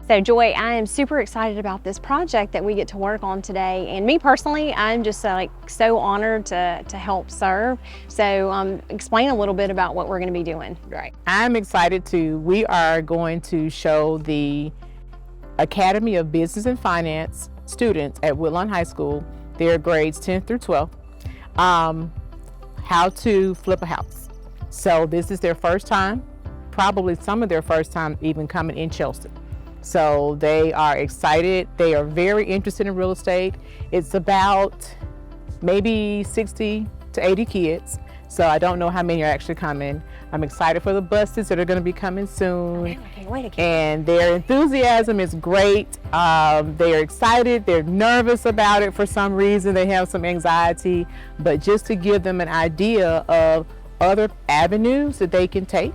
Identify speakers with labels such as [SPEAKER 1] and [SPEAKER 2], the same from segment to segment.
[SPEAKER 1] So Joy, I am super excited about this project that we get to work on today. And me personally, I'm just so honored to help serve. So explain a little bit about what we're going to be doing.
[SPEAKER 2] Right. I'm excited too. We are going to show the Academy of Business and Finance students at Woodlawn High School, their grades 10 through 12, how to flip a house. So this is their first time, probably some of their first time even coming in Chelsea. So they are excited. They are very interested in real estate. It's about maybe 60 to 80 kids. So I don't know how many are actually coming. I'm excited for the buses that are going to be coming soon. And their enthusiasm is great. They're excited. They're nervous about it for some reason. They have some anxiety. But just to give them an idea of other avenues that they can take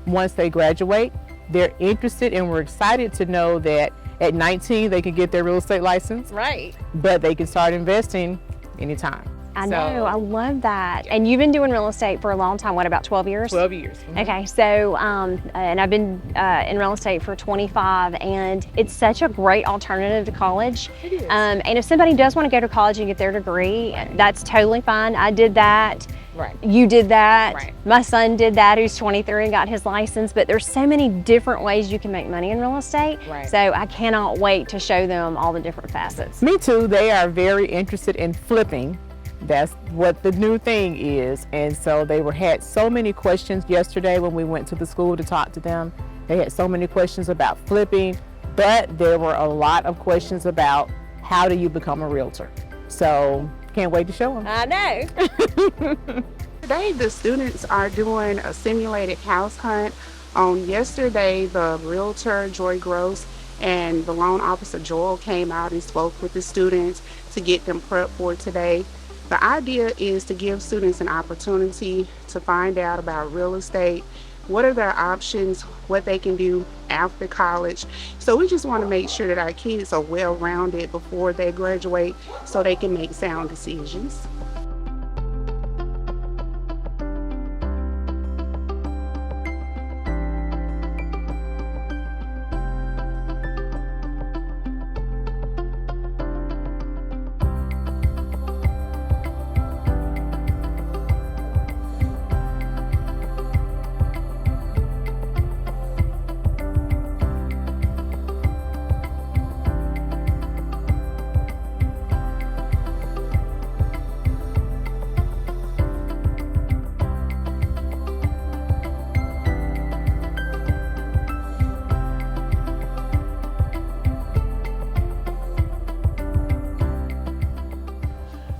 [SPEAKER 2] once they graduate, they're interested, and we're excited to know that at 19 they can get their real estate license.
[SPEAKER 1] Right.
[SPEAKER 2] But they can start investing anytime.
[SPEAKER 1] I know, I love that. And you've been doing real estate for a long time, what, about 12 years?
[SPEAKER 2] 12 years. Mm-hmm.
[SPEAKER 1] Okay, so, and I've been in real estate for 25, and it's such a great alternative to college.
[SPEAKER 2] It is.
[SPEAKER 1] And if somebody does want to go to college and get their degree, that's totally fine. I did that.
[SPEAKER 2] Right.
[SPEAKER 1] You did that.
[SPEAKER 2] Right.
[SPEAKER 1] My son did that, who's 23 and got his license. But there's so many different ways you can make money in real estate.
[SPEAKER 2] Right.
[SPEAKER 1] So I cannot wait to show them all the different facets.
[SPEAKER 2] Me too. They are very interested in flipping. That's what the new thing is. And so they had so many questions yesterday when we went to the school to talk to them. They had so many questions about flipping, but there were a lot of questions about how do you become a realtor. So can't wait to show them.
[SPEAKER 1] I know.
[SPEAKER 3] Today the students are doing a simulated house hunt. Yesterday the realtor Joy Gross and the loan officer Joel came out and spoke with the students to get them prepped for today. The idea is to give students an opportunity to find out about real estate, what are their options, what they can do after college. So we just want to make sure that our kids are well-rounded before they graduate so they can make sound decisions.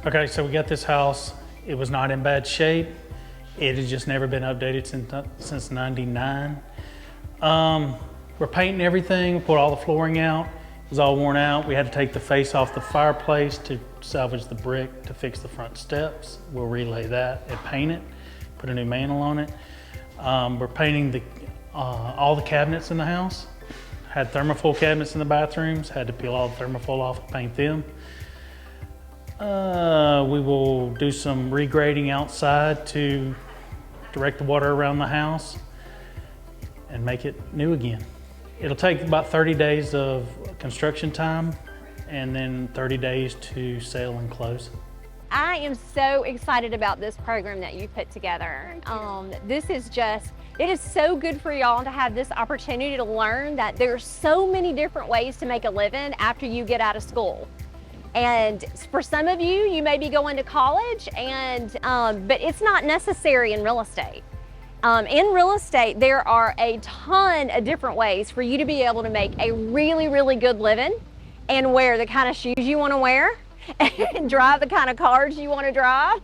[SPEAKER 4] Okay, so we got this house. It was not in bad shape. It has just never been updated since '99. We're painting everything, put all the flooring out. It was all worn out. We had to take the face off the fireplace to salvage the brick to fix the front steps. We'll relay that and paint it, put a new mantle on it. We're painting all the cabinets in the house. Had thermofoil cabinets in the bathrooms, had to peel all the thermofoil off and paint them. We will do some regrading outside to direct the water around the house and make it new again. It'll take about 30 days of construction time and then 30 days to sale and close.
[SPEAKER 1] I am so excited about this program that you put together. This is just, it is so good for y'all to have this opportunity to learn that there's so many different ways to make a living after you get out of school. And for some of you, you may be going to college, but it's not necessary in real estate. In real estate, there are a ton of different ways for you to be able to make a really, really good living and wear the kind of shoes you want to wear and drive the kind of cars you want to drive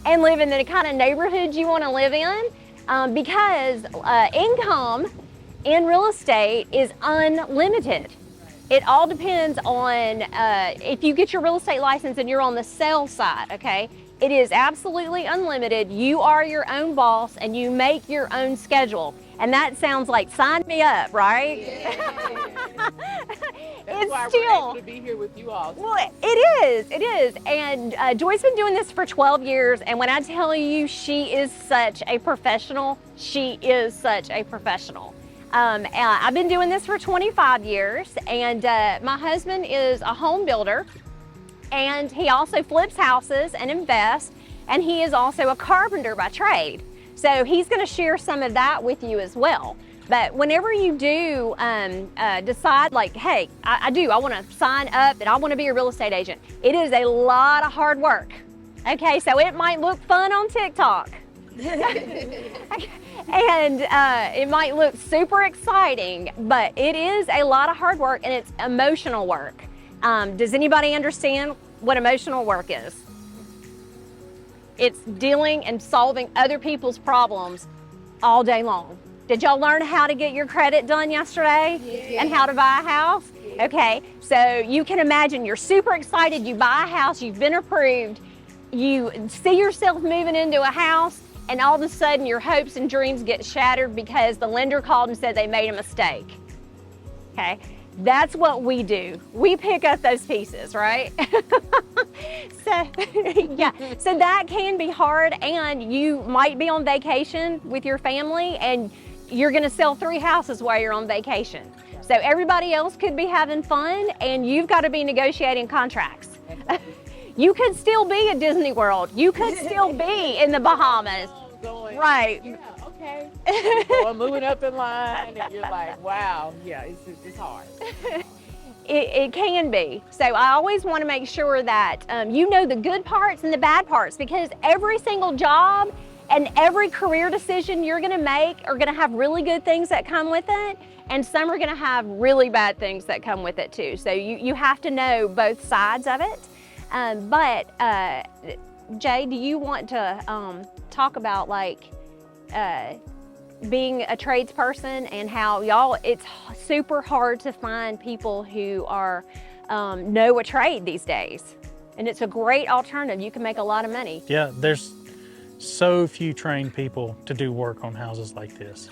[SPEAKER 1] and live in the kind of neighborhoods you want to live in because income in real estate is unlimited. It all depends on if you get your real estate license and you're on the sales side, okay? It is absolutely unlimited. You are your own boss and you make your own schedule. And that sounds like sign me up, right?
[SPEAKER 2] Yeah.
[SPEAKER 1] It's
[SPEAKER 2] why
[SPEAKER 1] still
[SPEAKER 2] we're able to be here with you all.
[SPEAKER 1] Well, it is. And Joy's been doing this for 12 years. And when I tell you she is such a professional, she is such a professional. I've been doing this for 25 years, and my husband is a home builder, and he also flips houses and invests, and he is also a carpenter by trade. So he's going to share some of that with you as well. But whenever you do decide, like, hey, I want to sign up and I want to be a real estate agent, it is a lot of hard work. Okay, so it might look fun on TikTok. And it might look super exciting, but it is a lot of hard work, and it's emotional work. Does anybody understand what emotional work is? It's dealing and solving other people's problems all day long. Did y'all learn how to get your credit done yesterday? Yeah. And how to buy a house? Yeah. Okay, so you can imagine you're super excited, you buy a house, you've been approved, you see yourself moving into a house, and all of a sudden your hopes and dreams get shattered because the lender called and said they made a mistake. Okay, that's what we do. We pick up those pieces, right? So, yeah, so that can be hard, and you might be on vacation with your family and you're gonna sell 3 houses while you're on vacation. So everybody else could be having fun, and you've got to be negotiating contracts. You could still be at Disney World. You could still be in the Bahamas.
[SPEAKER 2] Going,
[SPEAKER 1] right.
[SPEAKER 2] Yeah, okay. Or moving up in line, and you're like, wow, yeah, it's hard.
[SPEAKER 1] It can be. So I always want to make sure that you know the good parts and the bad parts, because every single job and every career decision you're going to make are going to have really good things that come with it, and some are going to have really bad things that come with it too. So you have to know both sides of it. But Jay, do you want to talk about like being a tradesperson and how it's super hard to find people who are know a trade these days, and it's a great alternative. You can make a lot of money.
[SPEAKER 4] Yeah, there's so few trained people to do work on houses like this,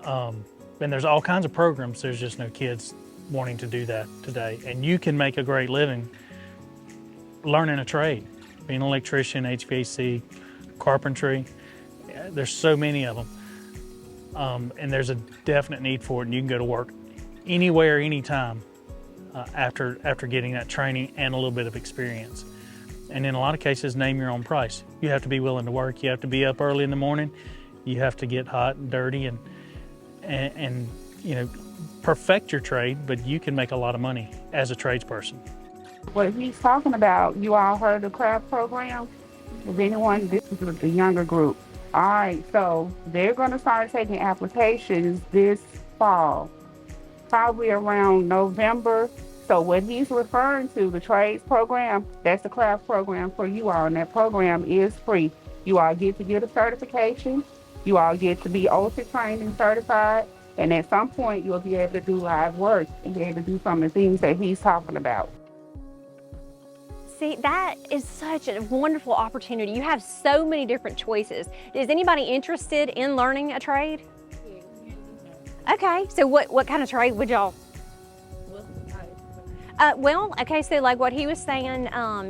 [SPEAKER 4] and there's all kinds of programs. There's just no kids wanting to do that today, and you can make a great living learning a trade, being an electrician, HVAC, carpentry. There's so many of them, and there's a definite need for it, and you can go to work anywhere, anytime after getting that training and a little bit of experience. And in a lot of cases, name your own price. You have to be willing to work. You have to be up early in the morning. You have to get hot and dirty and you know, perfect your trade, but you can make a lot of money as a tradesperson.
[SPEAKER 3] What he's talking about, you all heard the craft program? Is anyone, this is the younger group. All right, so they're going to start taking applications this fall, probably around November. So what he's referring to, the trades program, that's the craft program for you all, and that program is free. You all get to get a certification. You all get to be OSHA trained and certified, and at some point you'll be able to do live work and be able to do some of the things that he's talking about.
[SPEAKER 1] See, that is such a wonderful opportunity. You have so many different choices. Is anybody interested in learning a trade? Okay, so what kind of trade would y'all? Well, okay, so like what he was saying,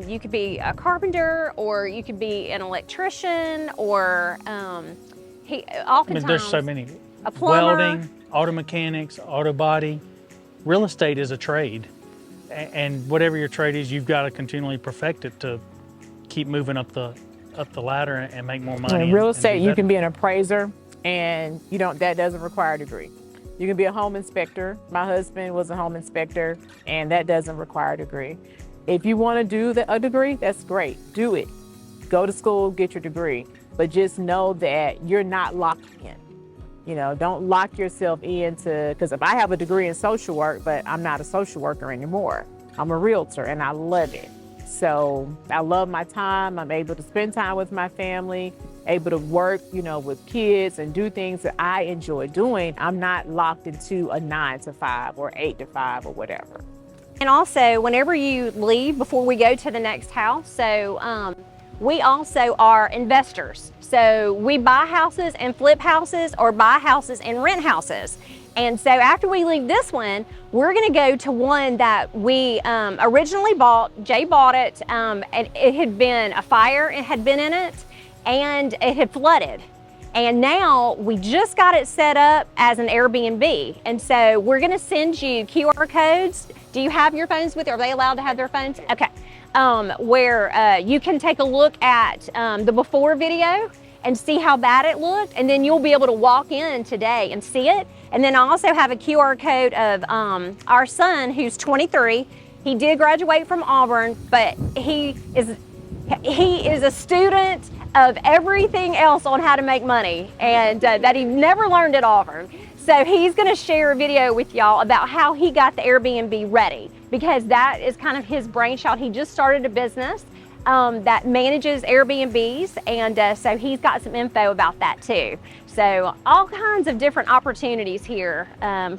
[SPEAKER 1] you could be a carpenter, or you could be an electrician, or oftentimes
[SPEAKER 4] there's so many.
[SPEAKER 1] A plumber.
[SPEAKER 4] Welding, auto mechanics, auto body. Real estate is a trade. And whatever your trade is, you've got to continually perfect it to keep moving up the ladder and make more money.
[SPEAKER 2] In real estate, you can be an appraiser, and that doesn't require a degree. You can be a home inspector. My husband was a home inspector, and that doesn't require a degree. If you want to do a degree, that's great. Do it. Go to school, get your degree. But just know that you're not locked in. You know, don't lock yourself into, because if I have a degree in social work, but I'm not a social worker anymore, I'm a realtor and I love it. So I love my time. I'm able to spend time with my family, able to work, with kids and do things that I enjoy doing. I'm not locked into a 9 to 5 or 8 to 5 or whatever.
[SPEAKER 1] And also, whenever you leave, before we go to the next house, so we also are investors. So we buy houses and flip houses, or buy houses and rent houses. And so after we leave this one, we're gonna go to one that we originally bought. Jay bought it, and it had been a fire, it had been in it, and it had flooded. And now we just got it set up as an Airbnb. And so we're gonna send you QR codes. Do you have your phones with you? Are they allowed to have their phones? Okay. Where you can take a look at the before video and see how bad it looked. And then you'll be able to walk in today and see it. And then I also have a QR code of our son who's 23. He did graduate from Auburn, but he is a student of everything else on how to make money, and that he never learned at Auburn. So he's gonna share a video with y'all about how he got the Airbnb ready, because that is kind of his brainchild. He just started a business that manages Airbnbs, and so he's got some info about that too. So all kinds of different opportunities here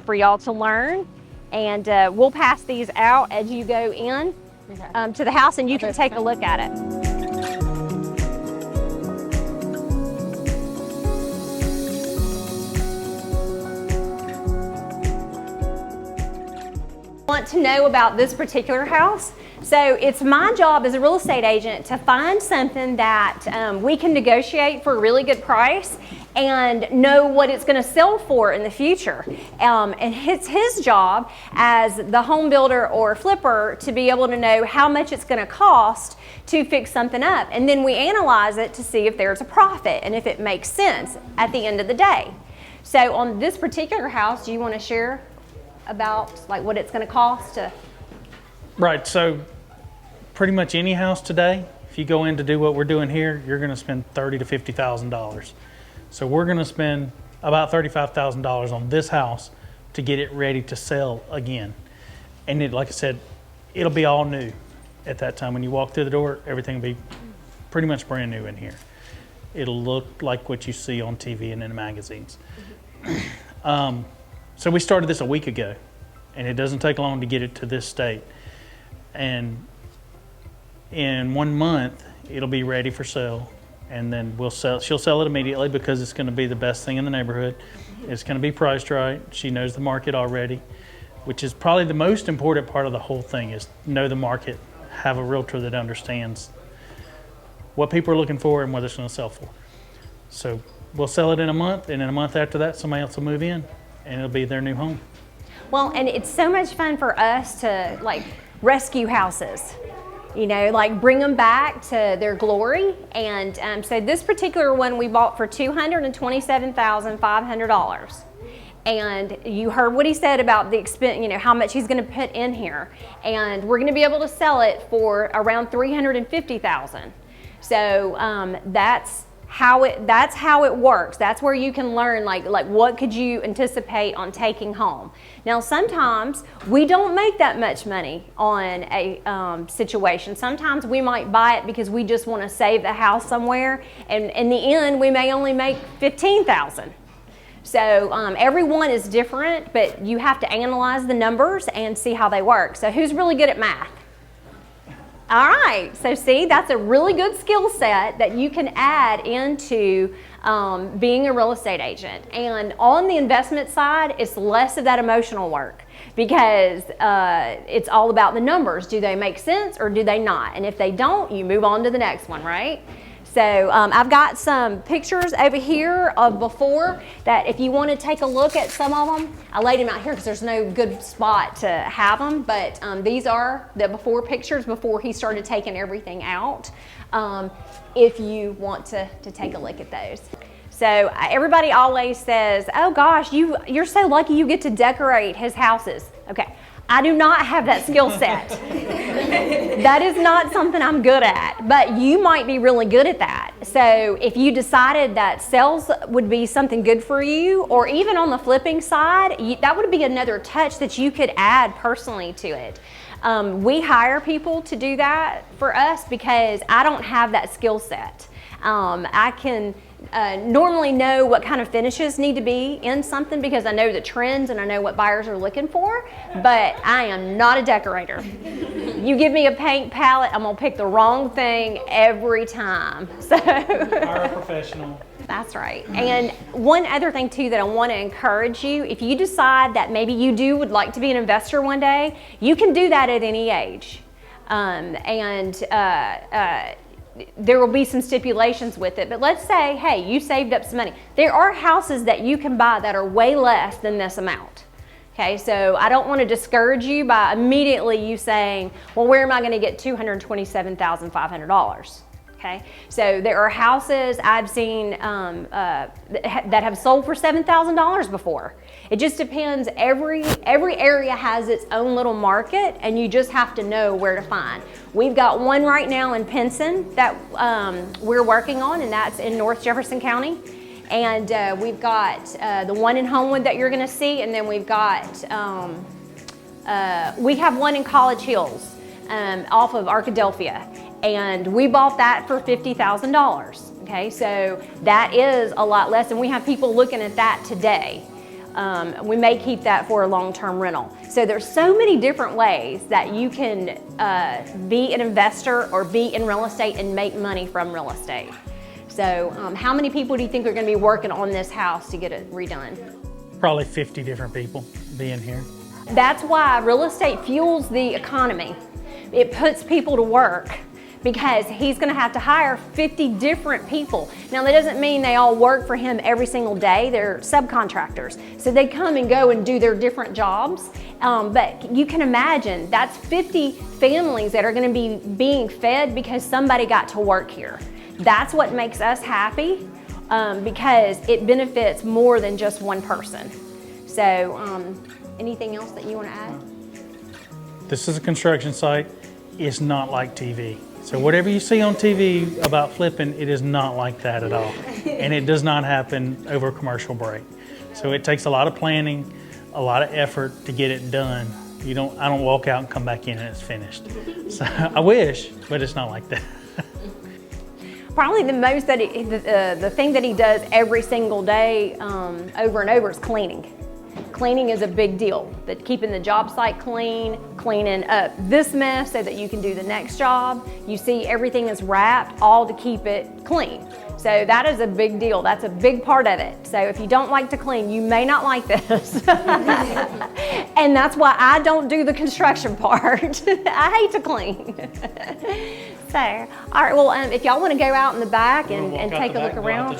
[SPEAKER 1] for y'all to learn, and we'll pass these out as you go in to the house, and you can take a look at it. Want to know about this particular house? So it's my job as a real estate agent to find something that we can negotiate for a really good price and know what it's going to sell for in the future. And it's his job as the home builder or flipper to be able to know how much it's going to cost to fix something up. And then we analyze it to see if there's a profit and if it makes sense at the end of the day. So on this particular house, do you want to share about like what it's going to cost to?
[SPEAKER 4] Right, so pretty much any house today, if you go in to do what we're doing here, you're going to spend $30,000 to $50,000. So we're going to spend about $35,000 on this house to get it ready to sell again. And it, like I said, it'll be all new at that time. When you walk through the door, everything will be pretty much brand new in here. It'll look like what you see on TV and in the magazines. So we started this a week ago, and it doesn't take long to get it to this state. And in 1 month, it'll be ready for sale, and then she'll sell it immediately because it's going to be the best thing in the neighborhood. It's going to be priced right. She knows the market already, which is probably the most important part of the whole thing, is know the market, have a realtor that understands what people are looking for and what it's going to sell for. So we'll sell it in a month, and in a month after that, somebody else will move in, and it'll be their new home.
[SPEAKER 1] Well, and it's so much fun for us to like rescue houses, you know, like bring them back to their glory. And so this particular one we bought for $227,500. And you heard what he said about the expense, you know, how much he's going to put in here. And we're going to be able to sell it for around $350,000. So that's how it works. That's where you can learn like what could you anticipate on taking home. Now sometimes we don't make that much money on a situation. Sometimes we might buy it because we just want to save the house somewhere, and in the end we may only make $15,000. So everyone is different, but you have to analyze the numbers and see how they work. So who's really good at math? All right, so see, that's a really good skill set that you can add into being a real estate agent. And on the investment side, it's less of that emotional work, because it's all about the numbers. Do they make sense or do they not? And if they don't, you move on to the next one, right? So I've got some pictures over here of before that if you want to take a look at some of them, I laid them out here because there's no good spot to have them, but these are the before pictures before he started taking everything out, if you want to take a look at those. So everybody always says, oh gosh, you're so lucky you get to decorate his houses. Okay. I do not have that skill set. That is not something I'm good at, but you might be really good at that. So if you decided that sales would be something good for you, or even on the flipping side, that would be another touch that you could add personally to it. We hire people to do that for us because I don't have that skill set. I can normally know what kind of finishes need to be in something because I know the trends and I know what buyers are looking for, but I am not a decorator. You give me a paint palette, I'm gonna pick the wrong thing every time. So
[SPEAKER 4] Hire a professional.
[SPEAKER 1] That's right. And one other thing too that I want to encourage you, if you decide that maybe you would like to be an investor one day, you can do that at any age. there will be some stipulations with it, but let's say, hey, you saved up some money. There are houses that you can buy that are way less than this amount. Okay, so I don't want to discourage you by immediately you saying, well, where am I going to get $227,500? Okay, so there are houses I've seen that have sold for $7,000 before. It just depends. Every area has its own little market, and you just have to know where to find. We've got one right now in Pinson that we're working on, and that's in North Jefferson County. And we've got the one in Homewood that you're going to see, and then we've got we have one in College Hills off of Arkadelphia, and we bought that for $50,000. Okay, so that is a lot less, and we have people looking at that today. We may keep that for a long-term rental. So there's so many different ways that you can be an investor or be in real estate and make money from real estate. So how many people do you think are going to be working on this house to get it redone?
[SPEAKER 4] Probably 50 different people being here.
[SPEAKER 1] That's why real estate fuels the economy. It puts people to work because he's going to have to hire 50 different people. Now that doesn't mean they all work for him every single day. They're subcontractors. So they come and go and do their different jobs. But you can imagine that's 50 families that are going to be being fed because somebody got to work here. That's what makes us happy because it benefits more than just one person. So anything else that you want to add?
[SPEAKER 4] This is a construction site. It's not like TV. So whatever you see on TV about flipping, it is not like that at all. And it does not happen over a commercial break. So it takes a lot of planning, a lot of effort to get it done. I don't walk out and come back in and it's finished. So I wish, but it's not like that.
[SPEAKER 1] Probably the most that the thing that he does every single day over and over is cleaning. Cleaning is a big deal. That keeping the job site clean, cleaning up this mess so that you can do the next job. You see everything is wrapped, all to keep it clean. So that is a big deal. That's a big part of it. So if you don't like to clean, you may not like this. And that's why I don't do the construction part. I hate to clean. So, all right, well, if y'all want to go out in the back and take a look around.